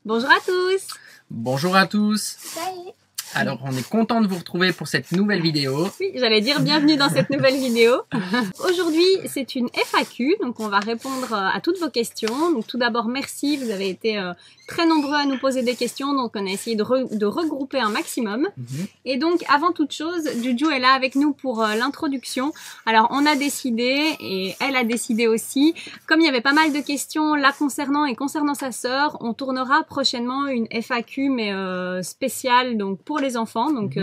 Bonjour à tous. Bonjour à tous. Salut. Alors, on est content de vous retrouver pour cette nouvelle vidéo. Oui, j'allais dire bienvenue dans cette nouvelle vidéo. Aujourd'hui, c'est une FAQ, donc on va répondre à toutes vos questions. Donc tout d'abord, merci, vous avez été très nombreux à nous poser des questions, donc on a essayé de regrouper un maximum. Et donc, avant toute chose, Juju est là avec nous pour l'introduction. Alors, on a décidé, et elle a décidé aussi, comme il y avait pas mal de questions là concernant et concernant sa sœur, on tournera prochainement une FAQ, mais spéciale, donc pour les enfants, donc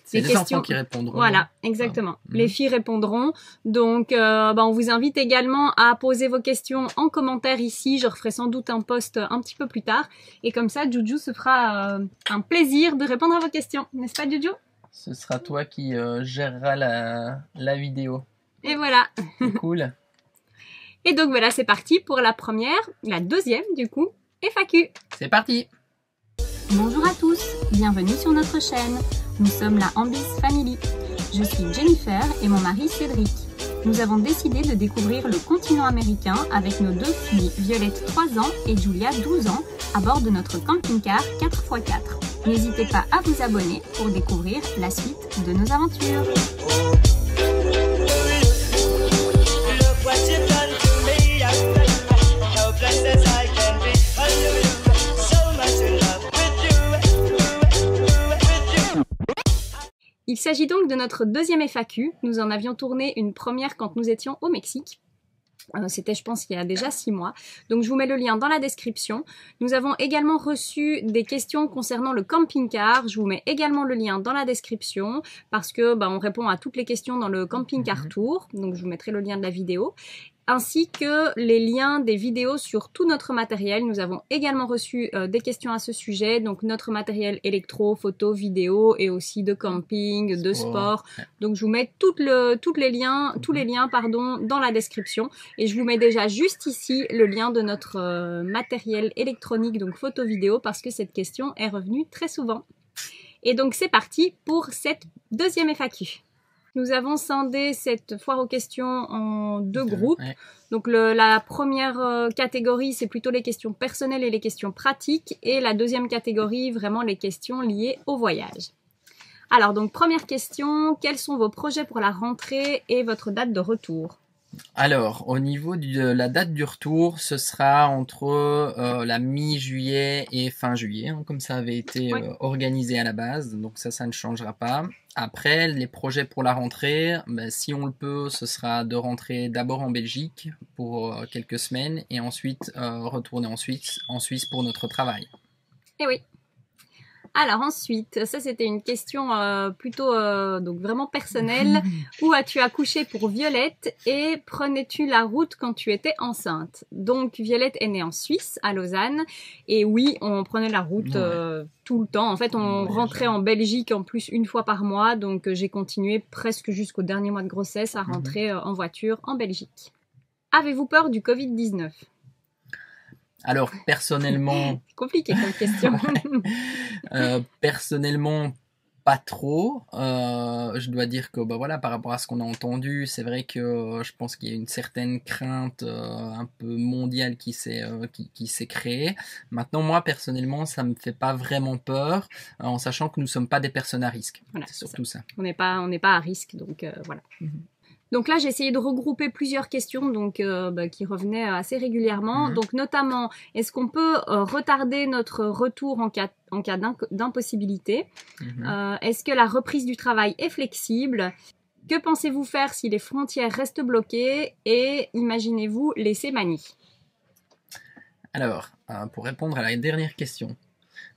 c'est les enfants qui répondront. Voilà, exactement. Les filles répondront. Donc, on vous invite également à poser vos questions en commentaire ici. Je referai sans doute un post un petit peu plus tard. Et comme ça, Juju se fera un plaisir de répondre à vos questions. N'est-ce pas, Juju? Ce sera toi qui géreras la vidéo. Et voilà. Cool. Et donc, voilà, c'est parti pour la deuxième, du coup, FAQ. C'est parti. Bonjour à tous, bienvenue sur notre chaîne. Nous sommes la Ambis Family. Je suis Jennifer et mon mari Cédric. Nous avons décidé de découvrir le continent américain avec nos deux filles, Violette 3 ans et Julia 12 ans, à bord de notre camping-car 4x4. N'hésitez pas à vous abonner pour découvrir la suite de nos aventures. Il s'agit donc de notre deuxième FAQ. Nous en avions tourné une première quand nous étions au Mexique. C'était, je pense, il y a déjà 6 mois. Donc, je vous mets le lien dans la description. Nous avons également reçu des questions concernant le camping-car. Je vous mets également le lien dans la description parce que on répond à toutes les questions dans le camping-car tour. Donc, je vous mettrai le lien de la vidéo, ainsi que les liens des vidéos sur tout notre matériel. Nous avons également reçu des questions à ce sujet, donc notre matériel électro, photo, vidéo et aussi de camping, de sport. Donc je vous mets tous les liens dans la description et je vous mets déjà juste ici le lien de notre matériel électronique, donc photo, vidéo, parce que cette question est revenue très souvent. Et donc c'est parti pour cette deuxième FAQ. Nous avons scindé cette foire aux questions en deux groupes. Ouais. Donc la première catégorie, c'est plutôt les questions personnelles et les questions pratiques. Et la deuxième catégorie, vraiment les questions liées au voyage. Alors donc première question, quels sont vos projets pour la rentrée et votre date de retour? Alors, au niveau de la date du retour, ce sera entre la mi-juillet et fin juillet, hein, comme ça avait été organisé à la base, donc ça ne changera pas. Après, les projets pour la rentrée, si on le peut, ce sera de rentrer d'abord en Belgique pour quelques semaines et ensuite retourner en Suisse pour notre travail. Eh oui. Alors ensuite, ça c'était une question plutôt donc vraiment personnelle. Où as-tu accouché pour Violette et prenais-tu la route quand tu étais enceinte? Donc Violette est née en Suisse, à Lausanne, et oui, on prenait la route tout le temps. En fait, on rentrait en Belgique en plus une fois par mois, donc j'ai continué presque jusqu'au dernier mois de grossesse à rentrer en voiture en Belgique. Avez-vous peur du Covid-19? Alors, personnellement... C'est compliqué comme question. Personnellement, pas trop. Je dois dire que voilà, par rapport à ce qu'on a entendu, c'est vrai que je pense qu'il y a une certaine crainte un peu mondiale qui s'est créée. Maintenant, moi, personnellement, ça me fait pas vraiment peur, en sachant que nous sommes pas des personnes à risque. Voilà, c'est surtout ça. On n'est pas à risque, donc voilà. Donc là, j'ai essayé de regrouper plusieurs questions donc, qui revenaient assez régulièrement. Donc notamment, est-ce qu'on peut retarder notre retour en cas d'impossibilité? Est-ce que la reprise du travail est flexible? Que pensez-vous faire si les frontières restent bloquées? Et imaginez-vous laisser Mani? Alors, pour répondre à la dernière question,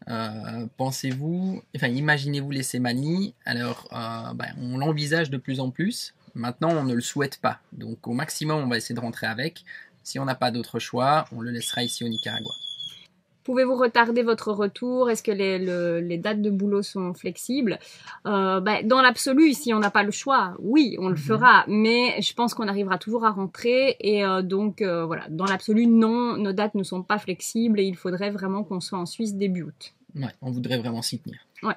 imaginez-vous laisser Mani? Alors, on l'envisage de plus en plus. Maintenant, on ne le souhaite pas. Donc, au maximum, on va essayer de rentrer avec. Si on n'a pas d'autre choix, on le laissera ici au Nicaragua. Pouvez-vous retarder votre retour? Est-ce que les dates de boulot sont flexibles? Dans l'absolu, si on n'a pas le choix, oui, on le fera. Mais je pense qu'on arrivera toujours à rentrer. Et voilà, dans l'absolu, non, nos dates ne sont pas flexibles et il faudrait vraiment qu'on soit en Suisse début août. Ouais, on voudrait vraiment s'y tenir. Ouais.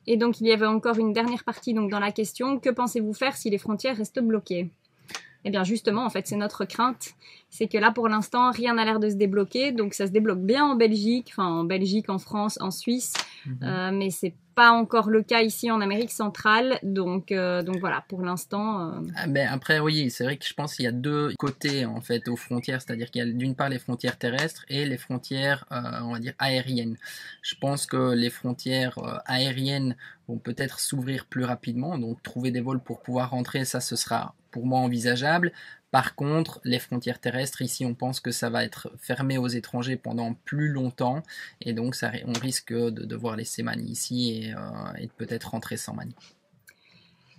Et donc, il y avait encore une dernière partie donc, dans la question. Que pensez-vous faire si les frontières restent bloquées? Eh bien justement, en fait, c'est notre crainte. C'est que là, pour l'instant, rien n'a l'air de se débloquer. Donc ça se débloque bien en Belgique, en France, en Suisse. Mais c'est pas encore le cas ici en Amérique centrale. Donc voilà, pour l'instant... Mais après, oui, c'est vrai que je pense qu'il y a deux côtés en fait aux frontières. C'est-à-dire qu'il y a d'une part les frontières terrestres et les frontières, on va dire, aériennes. Je pense que les frontières aériennes vont peut-être s'ouvrir plus rapidement. Donc trouver des vols pour pouvoir rentrer, ça, ce sera pour moi envisageable. Par contre, les frontières terrestres, ici, on pense que ça va être fermé aux étrangers pendant plus longtemps. Et donc, on risque de devoir laisser Manille ici et de peut-être rentrer sans Manille.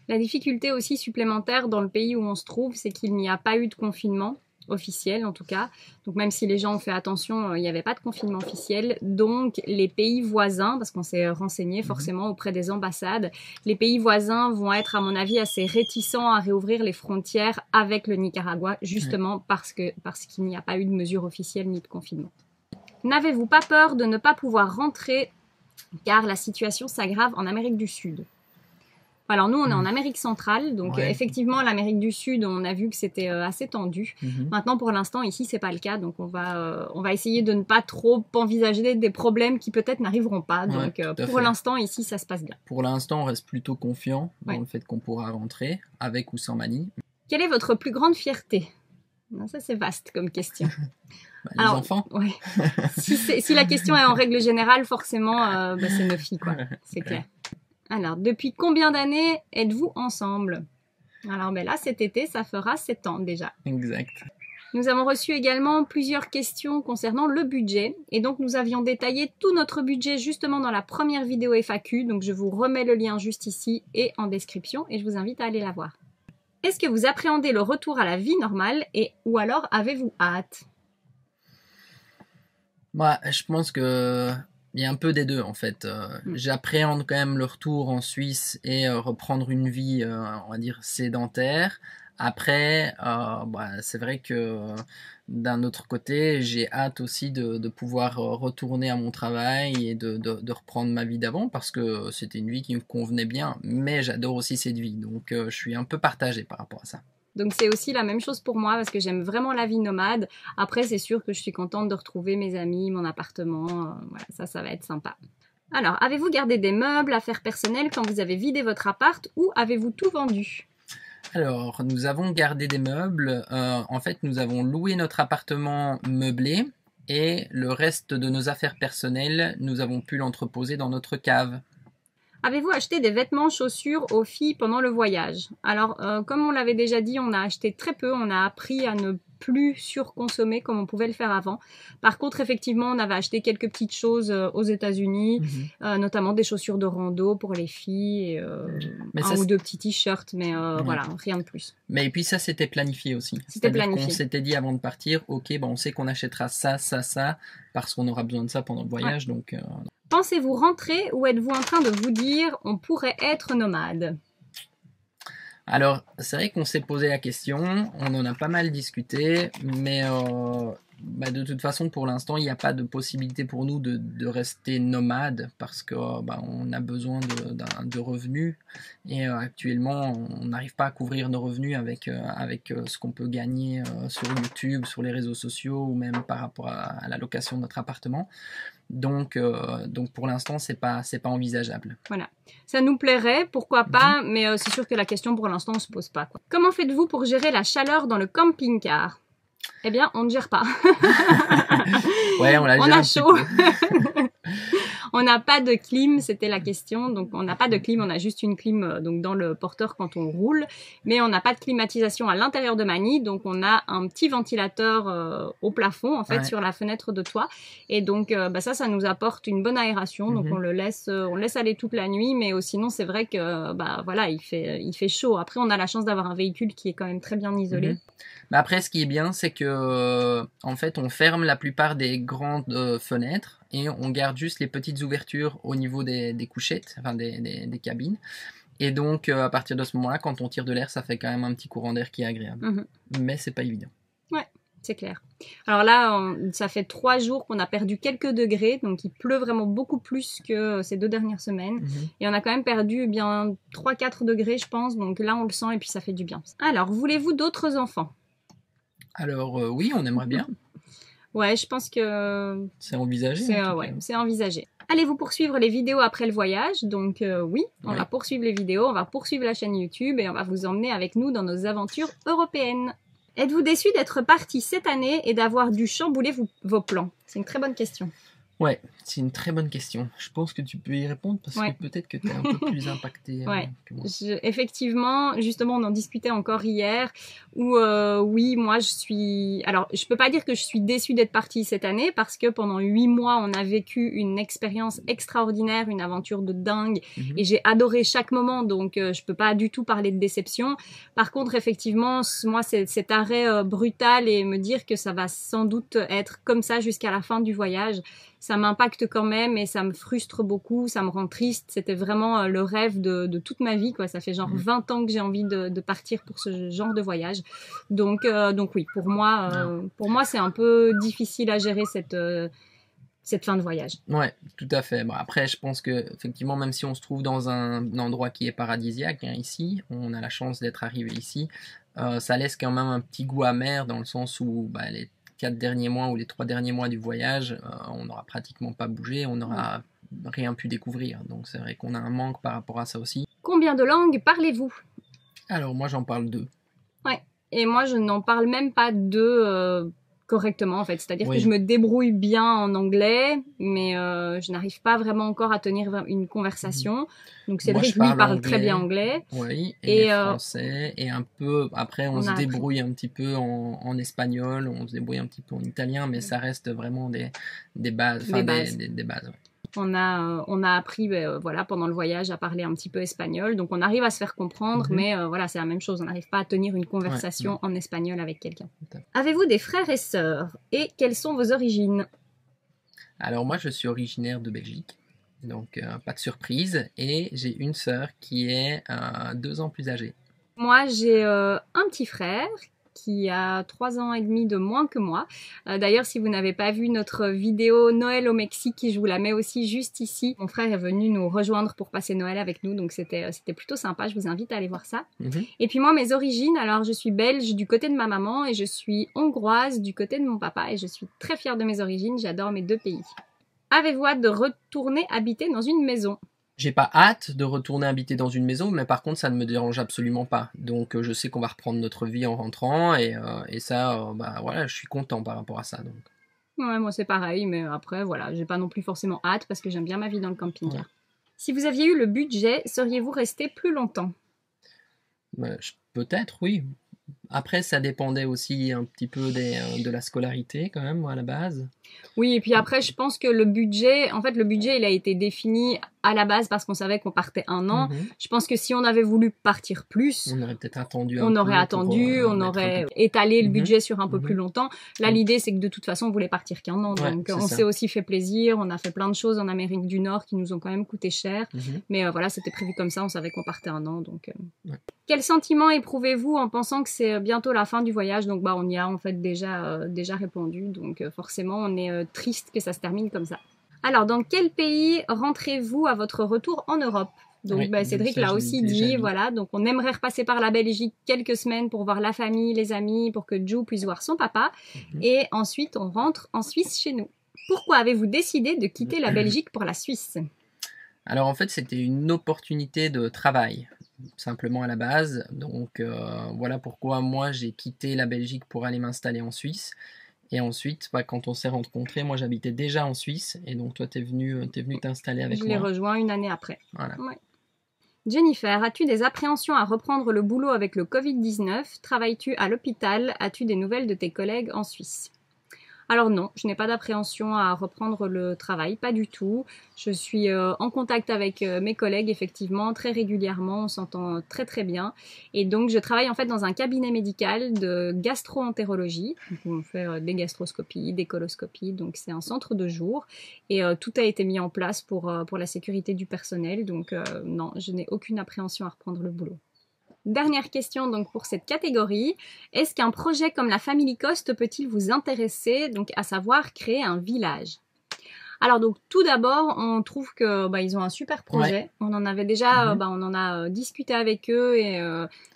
La difficulté aussi supplémentaire dans le pays où on se trouve, c'est qu'il n'y a pas eu de confinement officiel en tout cas. Donc même si les gens ont fait attention, il n'y avait pas de confinement officiel. Donc les pays voisins, parce qu'on s'est renseigné forcément auprès des ambassades, les pays voisins vont être à mon avis assez réticents à réouvrir les frontières avec le Nicaragua, justement parce qu'il n'y a pas eu de mesures officielles ni de confinement. N'avez-vous pas peur de ne pas pouvoir rentrer car la situation s'aggrave en Amérique du Sud? Alors nous, on est en Amérique centrale, donc effectivement, l'Amérique du Sud, on a vu que c'était assez tendu. Maintenant, pour l'instant, ici, c'est pas le cas, donc on va essayer de ne pas trop envisager des problèmes qui peut-être n'arriveront pas. Donc pour l'instant, ici, ça se passe bien. Pour l'instant, on reste plutôt confiant dans le fait qu'on pourra rentrer, avec ou sans Manille. Quelle est votre plus grande fierté? Ça, c'est vaste comme question. Les enfants. Ouais. Si la question est en règle générale, forcément, c'est nos filles, quoi. C'est clair. Alors, depuis combien d'années êtes-vous ensemble? Alors, là, cet été, ça fera 7 ans déjà. Exact. Nous avons reçu également plusieurs questions concernant le budget. Et donc, nous avions détaillé tout notre budget justement dans la première vidéo FAQ. Donc, je vous remets le lien juste ici et en description. Et je vous invite à aller la voir. Est-ce que vous appréhendez le retour à la vie normale ou alors avez-vous hâte? Moi, je pense que... il y a un peu des deux en fait. J'appréhende quand même le retour en Suisse et reprendre une vie, on va dire, sédentaire. Après, c'est vrai que d'un autre côté, j'ai hâte aussi de pouvoir retourner à mon travail et de reprendre ma vie d'avant parce que c'était une vie qui me convenait bien. Mais j'adore aussi cette vie, donc je suis un peu partagé par rapport à ça. Donc c'est aussi la même chose pour moi parce que j'aime vraiment la vie nomade. Après, c'est sûr que je suis contente de retrouver mes amis, mon appartement. Voilà, ça va être sympa. Alors, avez-vous gardé des meubles, affaires personnelles quand vous avez vidé votre appart ou avez-vous tout vendu? Alors, nous avons gardé des meubles. En fait, nous avons loué notre appartement meublé et le reste de nos affaires personnelles, nous avons pu l'entreposer dans notre cave. Avez-vous acheté des vêtements, chaussures aux filles pendant le voyage? Alors, comme on l'avait déjà dit, on a acheté très peu. On a appris à ne plus surconsommer comme on pouvait le faire avant. Par contre, effectivement, on avait acheté quelques petites choses aux États-Unis, notamment des chaussures de rando pour les filles, et, un ou deux petits t-shirts, mais voilà, rien de plus. Mais et puis ça, c'était planifié aussi. C'était planifié. On s'était dit avant de partir, ok, on sait qu'on achètera ça, parce qu'on aura besoin de ça pendant le voyage, donc... Pensez-vous rentrer ou êtes-vous en train de vous dire on pourrait être nomade? Alors, c'est vrai qu'on s'est posé la question, on en a pas mal discuté, mais de toute façon, pour l'instant, il n'y a pas de possibilité pour nous de rester nomade parce que on a besoin de revenus et actuellement, on n'arrive pas à couvrir nos revenus avec ce qu'on peut gagner sur YouTube, sur les réseaux sociaux ou même par rapport à la location de notre appartement. Donc pour l'instant, c'est pas envisageable. Voilà. Ça nous plairait, pourquoi pas, mais c'est sûr que la question pour l'instant on se pose pas, quoi. Comment faites-vous pour gérer la chaleur dans le camping-car? Eh bien, on ne gère pas. Ouais, on a chaud. On n'a pas de clim, c'était la question. Donc, on n'a pas de clim, on a juste une clim donc dans le porteur quand on roule. Mais on n'a pas de climatisation à l'intérieur de Manille. Donc, on a un petit ventilateur au plafond, en fait, sur la fenêtre de toit. Et donc, ça nous apporte une bonne aération. Donc, on laisse aller toute la nuit. Mais sinon, c'est vrai que, voilà, il fait chaud. Après, on a la chance d'avoir un véhicule qui est quand même très bien isolé. Mais après, ce qui est bien, c'est que, en fait, on ferme la plupart des grandes fenêtres et on garde juste les petites ouvertures au niveau des couchettes, enfin des cabines. Et donc, à partir de ce moment-là, quand on tire de l'air, ça fait quand même un petit courant d'air qui est agréable. Mais c'est pas évident. Ouais. c'est clair. Alors là, ça fait 3 jours qu'on a perdu quelques degrés, donc il pleut vraiment beaucoup plus que ces 2 dernières semaines. Et on a quand même perdu bien 3-4 degrés, je pense, donc là on le sent et puis ça fait du bien. Alors, voulez-vous d'autres enfants? Alors oui, on aimerait bien. Ouais, je pense que c'est envisagé. C'est envisagé. Allez-vous poursuivre les vidéos après le voyage? Donc oui, on va poursuivre les vidéos, on va poursuivre la chaîne YouTube et on va vous emmener avec nous dans nos aventures européennes. Êtes-vous déçu d'être parti cette année et d'avoir dû chambouler vos plans? C'est une très bonne question. Ouais, c'est une très bonne question. Je pense que tu peux y répondre parce que peut-être que tu es un peu plus impacté que moi. Effectivement, justement, on en discutait encore hier, où oui, moi je suis... Alors, je peux pas dire que je suis déçue d'être partie cette année parce que pendant 8 mois, on a vécu une expérience extraordinaire, une aventure de dingue et j'ai adoré chaque moment, donc je peux pas du tout parler de déception. Par contre, effectivement, moi, cet arrêt brutal et me dire que ça va sans doute être comme ça jusqu'à la fin du voyage, ça m'impacte quand même et ça me frustre beaucoup, ça me rend triste. C'était vraiment le rêve de toute ma vie, quoi. Ça fait genre 20 ans que j'ai envie de partir pour ce genre de voyage. Donc oui, pour moi, c'est un peu difficile à gérer cette fin de voyage. Ouais, tout à fait. Bon, après, je pense que effectivement, même si on se trouve dans un endroit qui est paradisiaque, ici, on a la chance d'être arrivé ici, ça laisse quand même un petit goût amer dans le sens où les 4 derniers mois ou les 3 derniers mois du voyage, on n'aura pratiquement pas bougé, on n'aura rien pu découvrir. Donc c'est vrai qu'on a un manque par rapport à ça aussi. Combien de langues parlez-vous? Alors moi j'en parle 2. Ouais, et moi je n'en parle même pas 2 correctement en fait. C'est-à-dire que je me débrouille bien en anglais, mais je n'arrive pas vraiment encore à tenir une conversation. Donc Cédric, lui, parle très bien anglais. Oui, et français, et un peu, après on se débrouille un petit peu en espagnol, on se débrouille un petit peu en italien, mais ça reste vraiment des bases. Des bases. On a appris voilà, pendant le voyage à parler un petit peu espagnol, donc on arrive à se faire comprendre, mais voilà, c'est la même chose, on n'arrive pas à tenir une conversation en espagnol avec quelqu'un. Avez-vous des frères et sœurs? Et quelles sont vos origines? Alors moi je suis originaire de Belgique, donc pas de surprise, et j'ai une sœur qui est 2 ans plus âgée. Moi j'ai un petit frère qui a 3 ans et demi de moins que moi. D'ailleurs, si vous n'avez pas vu notre vidéo Noël au Mexique, je vous la mets aussi juste ici. Mon frère est venu nous rejoindre pour passer Noël avec nous, donc c'était plutôt sympa. Je vous invite à aller voir ça. Et puis moi, mes origines, alors je suis belge du côté de ma maman et je suis hongroise du côté de mon papa et je suis très fière de mes origines. J'adore mes 2 pays. Avez-vous hâte de retourner habiter dans une maison? J'ai pas hâte de retourner habiter dans une maison, mais par contre ça ne me dérange absolument pas. Donc je sais qu'on va reprendre notre vie en rentrant et ça, voilà, je suis content par rapport à ça. Donc. Ouais, moi c'est pareil, mais après voilà, j'ai pas non plus forcément hâte parce que j'aime bien ma vie dans le camping-car. Si vous aviez eu le budget, seriez-vous resté plus longtemps? Peut-être, oui. Après, ça dépendait aussi un petit peu de la scolarité quand même, à la base. Oui, et puis après, je pense que le budget, il a été défini à la base parce qu'on savait qu'on partait 1 an. Je pense que si on avait voulu partir plus, on aurait peut-être attendu on aurait étalé le budget sur un peu plus longtemps. Là, l'idée, c'est que de toute façon, on voulait partir qu'1 an. Donc, on s'est aussi fait plaisir. On a fait plein de choses en Amérique du Nord qui nous ont quand même coûté cher. Mais voilà, c'était prévu comme ça. On savait qu'on partait 1 an. Donc, quel sentiment éprouvez-vous en pensant que c'est bientôt la fin du voyage? Donc, on y a en fait déjà répondu. Donc, forcément, on est triste que ça se termine comme ça. Alors, dans quel pays rentrez-vous à votre retour en Europe? Donc, Cédric l'a aussi dit, voilà. Donc, on aimerait repasser par la Belgique quelques semaines pour voir la famille, les amis, pour que Jou puisse voir son papa. Et ensuite, on rentre en Suisse chez nous. Pourquoi avez-vous décidé de quitter la Belgique pour la Suisse? Alors, en fait, c'était une opportunité de travail, simplement à la base. Donc, voilà pourquoi moi, j'ai quitté la Belgique pour aller m'installer en Suisse. Et ensuite, quand on s'est rencontrés, moi j'habitais déjà en Suisse, et donc toi t'es venu t'installer avec moi. Je l'ai rejoint 1 année après. Voilà. Ouais. Jennifer, as-tu des appréhensions à reprendre le boulot avec le Covid-19? Travailles-tu à l'hôpital? As-tu des nouvelles de tes collègues en Suisse? Alors non, je n'ai pas d'appréhension à reprendre le travail, pas du tout. Je suis en contact avec mes collègues, effectivement, très régulièrement, on s'entend très très bien. Et donc je travaille en fait dans un cabinet médical de gastro-entérologie. On fait des gastroscopies, des coloscopies, donc c'est un centre de jour. Et tout a été mis en place pour la sécurité du personnel, donc non, je n'ai aucune appréhension à reprendre le boulot. Dernière question donc pour cette catégorie. Est-ce qu'un projet comme la Family Coast peut-il vous intéresser, donc à savoir créer un village? Alors donc tout d'abord, on trouve que ils ont un super projet. Ouais. On en avait déjà, on en a discuté avec eux et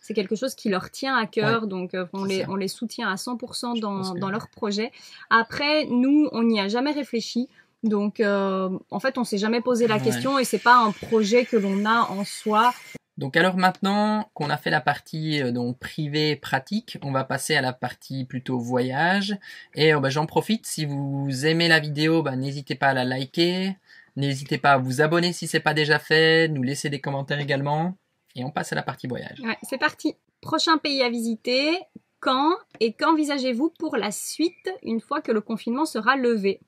c'est quelque chose qui leur tient à cœur. Ouais, donc on c'est ça. les soutient à 100% Je pense que dans leur projet. Après, nous, on n'y a jamais réfléchi. Donc en fait, on s'est jamais posé la Ouais. question et c'est pas un projet que l'on a en soi. Donc alors maintenant qu'on a fait la partie donc privée pratique, on va passer à la partie plutôt voyage. Et j'en profite, si vous aimez la vidéo, n'hésitez pas à la liker, n'hésitez pas à vous abonner si c'est pas déjà fait, nous laisser des commentaires également. Et on passe à la partie voyage. Ouais, c'est parti. Prochain pays à visiter, quand et qu'envisagez-vous pour la suite une fois que le confinement sera levé?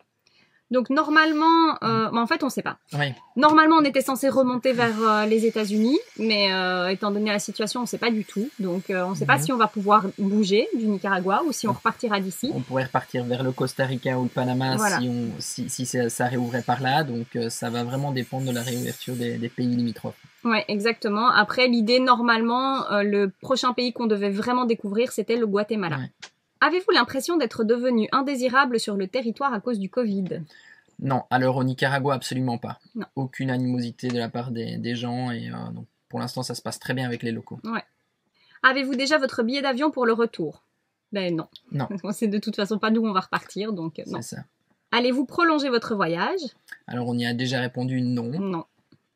Donc normalement, en fait on sait pas. Oui. Normalement on était censé remonter vers les États-Unis, mais étant donné la situation on sait pas du tout. Donc on sait pas si on va pouvoir bouger du Nicaragua ou si on repartira d'ici. On pourrait repartir vers le Costa Rica ou le Panama Voilà. si ça réouvrait par là. Donc ça va vraiment dépendre de la réouverture des pays limitrophes. Ouais, exactement. Après l'idée normalement, le prochain pays qu'on devait vraiment découvrir c'était le Guatemala. Ouais. Avez-vous l'impression d'être devenu indésirable sur le territoire à cause du Covid? Non, alors au Nicaragua, absolument pas. Non. Aucune animosité de la part des gens et donc pour l'instant ça se passe très bien avec les locaux. Ouais. Avez-vous déjà votre billet d'avion pour le retour? Ben non. Non. On sait de toute façon pas d'où on va repartir, donc non. C'est ça. Allez-vous prolonger votre voyage? Alors on y a déjà répondu non. Non.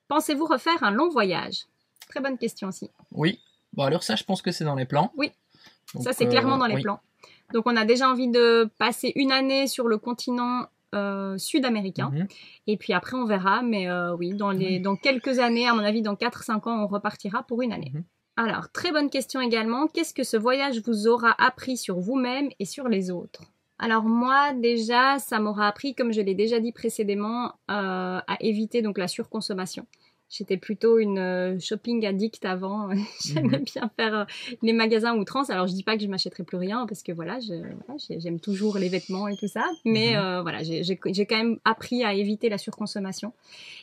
Pensez-vous refaire un long voyage? Très bonne question aussi. Oui. Bon alors ça je pense que c'est dans les plans. Oui. Donc, ça c'est clairement dans les plans. Donc on a déjà envie de passer une année sur le continent sud-américain. Et puis après on verra, mais oui, dans quelques années, à mon avis dans 4-5 ans, on repartira pour une année. Alors, très bonne question également. Qu'est-ce que ce voyage vous aura appris sur vous-même et sur les autres? Alors moi, déjà, ça m'aura appris, comme je l'ai déjà dit précédemment, à éviter donc la surconsommation. J'étais plutôt une shopping addict avant. J'aimais bien faire les magasins à outrance. Alors je dis pas que je m'achèterai plus rien parce que voilà, j'aime toujours les vêtements et tout ça. Mais voilà, j'ai quand même appris à éviter la surconsommation.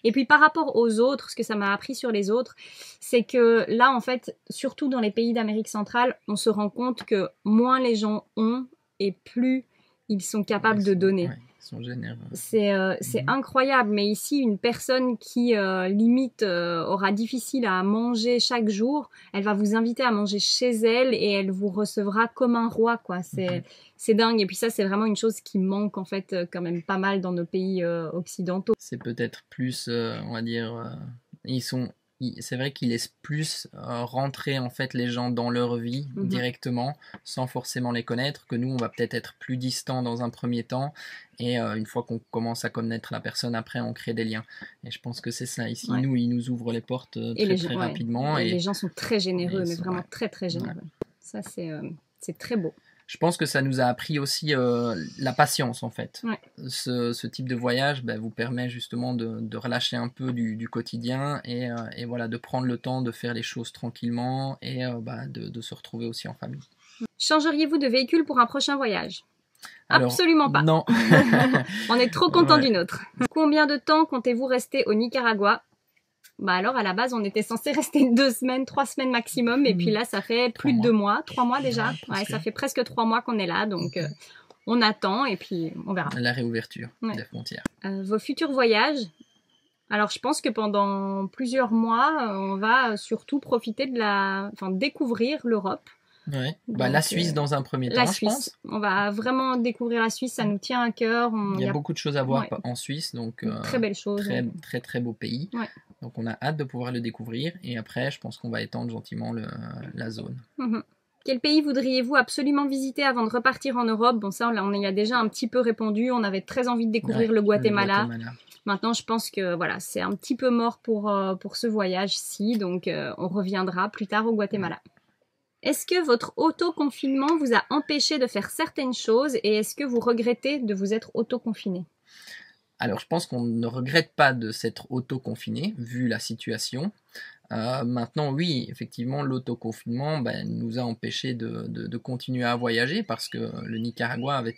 Et puis par rapport aux autres, ce que ça m'a appris sur les autres, c'est que là en fait, surtout dans les pays d'Amérique centrale, on se rend compte que moins les gens ont et plus ils sont capables de donner. Ouais. Sont généreux. C'est incroyable, mais ici, une personne qui, limite, aura difficile à manger chaque jour, elle va vous inviter à manger chez elle et elle vous recevra comme un roi, quoi. C'est dingue. Et puis ça, c'est vraiment une chose qui manque, en fait, quand même pas mal dans nos pays occidentaux. C'est peut-être plus, on va dire, c'est vrai qu'ils laissent plus rentrer en fait les gens dans leur vie directement, sans forcément les connaître, que nous on va peut-être être plus distants dans un premier temps, et une fois qu'on commence à connaître la personne, après on crée des liens. Et je pense que c'est ça ici, ils nous ouvrent les portes très rapidement. Et les gens sont très généreux, mais vraiment très très généreux. Ça c'est très beau. Je pense que ça nous a appris aussi la patience en fait. Ce type de voyage vous permet justement de relâcher un peu du quotidien et voilà, de prendre le temps de faire les choses tranquillement et de se retrouver aussi en famille. Changeriez-vous de véhicule pour un prochain voyage? Alors, absolument pas. Non. On est trop content du nôtre. Combien de temps comptez-vous rester au Nicaragua? Alors à la base on était censé rester 2 semaines, 3 semaines maximum, et puis là ça fait plus de 2 mois, 3 mois déjà. Ça fait presque 3 mois qu'on est là, donc on attend et puis on verra. La réouverture des frontières. Vos futurs voyages? Alors je pense que pendant plusieurs mois on va surtout profiter découvrir l'Europe. Ouais. La Suisse dans un premier temps, je pense. On va vraiment découvrir la Suisse, ça nous tient à cœur. Il y a beaucoup de choses à voir en Suisse, donc très belle chose. Très très beau pays. Donc on a hâte de pouvoir le découvrir et après je pense qu'on va étendre gentiment la zone. Quel pays voudriez-vous absolument visiter avant de repartir en Europe? Bon ça on y a déjà un petit peu répondu, on avait très envie de découvrir le Guatemala. Maintenant je pense que voilà, c'est un petit peu mort pour ce voyage-ci, donc on reviendra plus tard au Guatemala. Est-ce que votre auto-confinement vous a empêché de faire certaines choses et est-ce que vous regrettez de vous être auto-confiné? Alors, je pense qu'on ne regrette pas de s'être auto-confiné, vu la situation. Maintenant, oui, effectivement, l'auto-confinement nous a empêché de continuer à voyager parce que le Nicaragua avait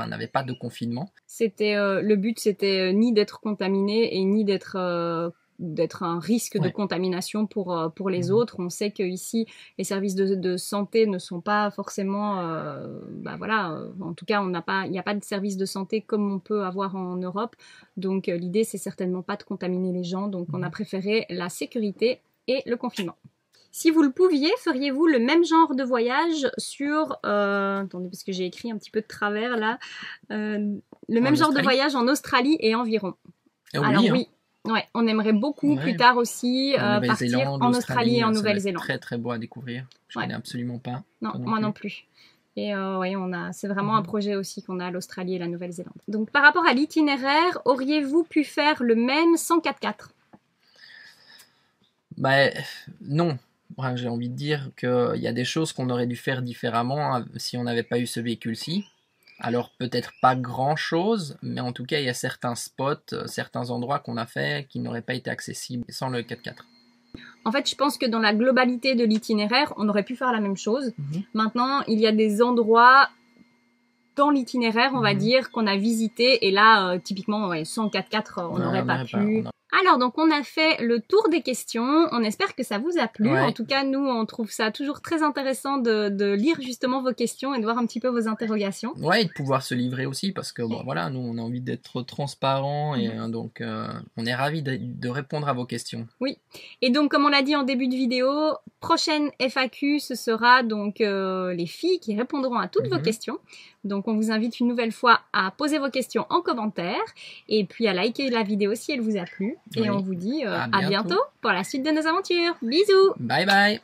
n'avait pas de confinement. Le but, c'était ni d'être contaminé et ni d'être d'être un risque de contamination pour les autres. On sait qu'ici, les services de santé ne sont pas forcément... en tout cas, il n'y a pas de service de santé comme on peut avoir en Europe. Donc, l'idée, c'est certainement pas de contaminer les gens. Donc, on a préféré la sécurité et le confinement. Si vous le pouviez, feriez-vous le même genre de voyage sur... attendez, parce que j'ai écrit un petit peu de travers là. Le même genre de voyage en Australie et environ. Alors oui, ouais, on aimerait beaucoup plus tard aussi partir en Australie et en Nouvelle-Zélande. Très très beau à découvrir. Je connais absolument pas. Non, moi non plus. Et c'est vraiment un projet aussi qu'on a à l'Australie et la Nouvelle-Zélande. Donc par rapport à l'itinéraire, auriez-vous pu faire le même sans 4x4? Non. J'ai envie de dire qu'il y a des choses qu'on aurait dû faire différemment si on n'avait pas eu ce véhicule-ci. Alors peut-être pas grand-chose, mais en tout cas il y a certains spots, certains endroits qu'on a fait qui n'auraient pas été accessibles sans le 4x4. En fait, je pense que dans la globalité de l'itinéraire, on aurait pu faire la même chose. Maintenant, il y a des endroits dans l'itinéraire, on va dire, qu'on a visité. Et là, typiquement, sans 4x4, on n'aurait pas pu. Alors, donc, on a fait le tour des questions. On espère que ça vous a plu. En tout cas, nous, on trouve ça toujours très intéressant de lire justement vos questions et de voir un petit peu vos interrogations. Ouais, et de pouvoir se livrer aussi parce que, nous, on a envie d'être transparent et donc, on est ravis de répondre à vos questions. Oui. Et donc, comme on l'a dit en début de vidéo, prochaine FAQ, ce sera donc les filles qui répondront à toutes vos questions. Donc, on vous invite une nouvelle fois à poser vos questions en commentaire et puis à liker la vidéo si elle vous a plu. Et on vous dit à bientôt pour la suite de nos aventures. Bisous! Bye bye!